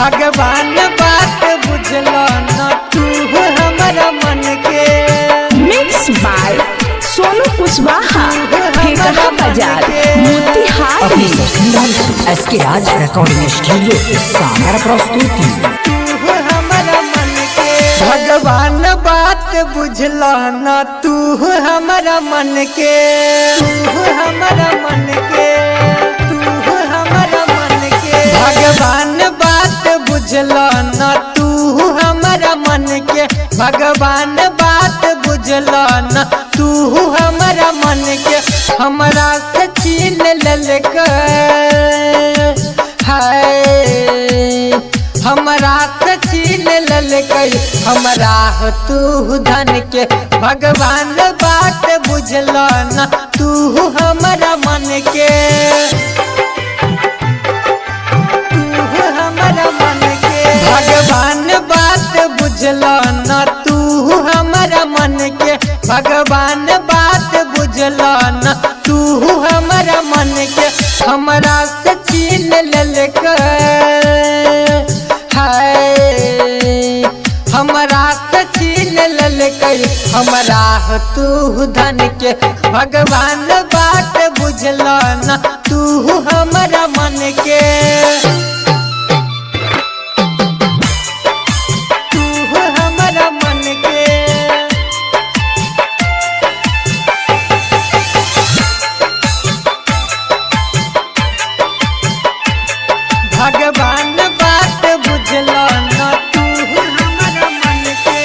भगवान बात बुझलो न तू हमारा मन के। मिक्स बाय सोनू कुशवाहा, ठेकहा बाजार, मोतिहारी। SK राज रिकॉर्डिंग स्टूडियो सामर प्रस्तुति। तू हमारा मन के भगवान बात बुझलो न तू हमारा मन के। तू हमारा मन के, तू हमारा मन के भगवान बात बुझलो न तू हमारा मन के। भगवान बात बुझलो न तू हमारा मन के। हमरा से छीन ललक हाय, हमरा से छीन ललक हमरा तू धन के। भगवान बात बुझलो न तू हमारा मन के। तू हमारा मन के भगवान बात बुझलो न तू हमारा मन के। भगवान बात बुझलो न तू हमारा मन के। हमरा से छीन ललक हाय, हमरा से छीन ललक हमरा तू धन के। भगवान बात बुझलो न तू हमारा मन के। तू हमारा मन के भगवान बात बुझलो न तू हमारा मन के।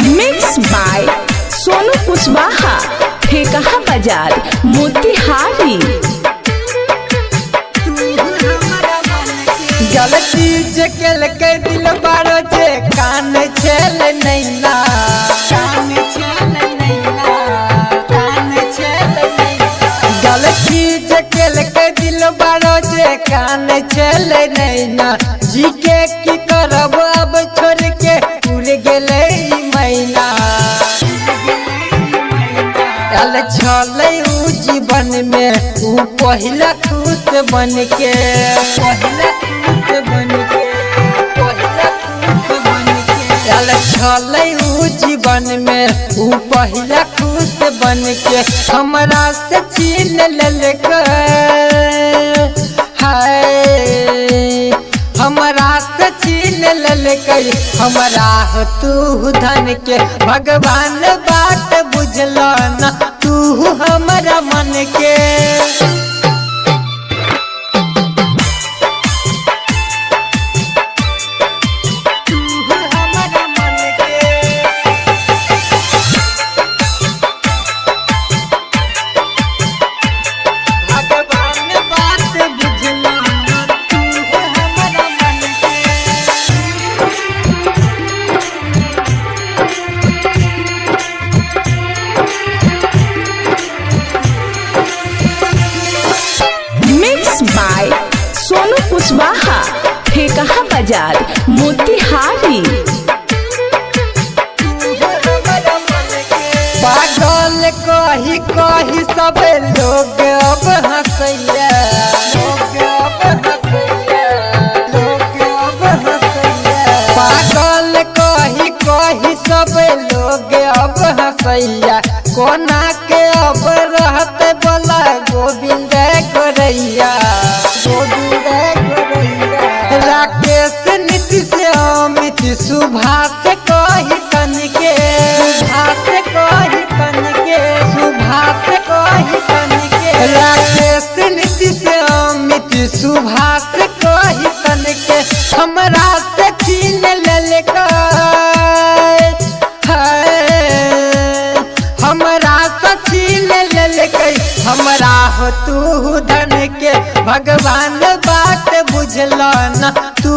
मिक्स बाय सोनू कुशवाहा, ठेकहा बाजार, मोतिहारी। गलती जे केल के दिल बारो जे कान छेल नैना। कान छेल नैना, कान छेल नैना गलती जे केल के दिल बारो जे कान छेल नैना। जी के की करब अब छोड़ के उड़ गेले मैना। चल छले उ जीवन में उ पहिला खुश बन के। पहिला खुश बन के, पहिला खुश बन के चल छले उ जीवन में उ पहिला खुश बन के। हमरा से छीन ललक हाय, हमरा से छीन ललक हमरा तू धन के। भगवान बात बुझलो न तू हमारा मन के। तू हमारा मन के भगवान बात बुझलो न तू हमारा मन के। मिक्स बाय सोनू कुशवाहा, ठेकहा बाजार, मोतिहारी। पागल कही कही सब लोग अब हंसैया। लोग अब हंसैया, लोग अब हंसैया पागल कही कही सब लोग अब हंसैया। कोना के अब रहत बोला गोविंद गोरैया। गोविंद गोरैया राकेश नीतीश अमित सुभाष कही तन के। सुभाष कही तन के, सुभाष कही तन के राकेश नीतीश अमित सुभाष कही तन के। हमरा से छीन ललक हमरा से छीन ललक हमरा तू धन के। भगवान बात बुझलो न तू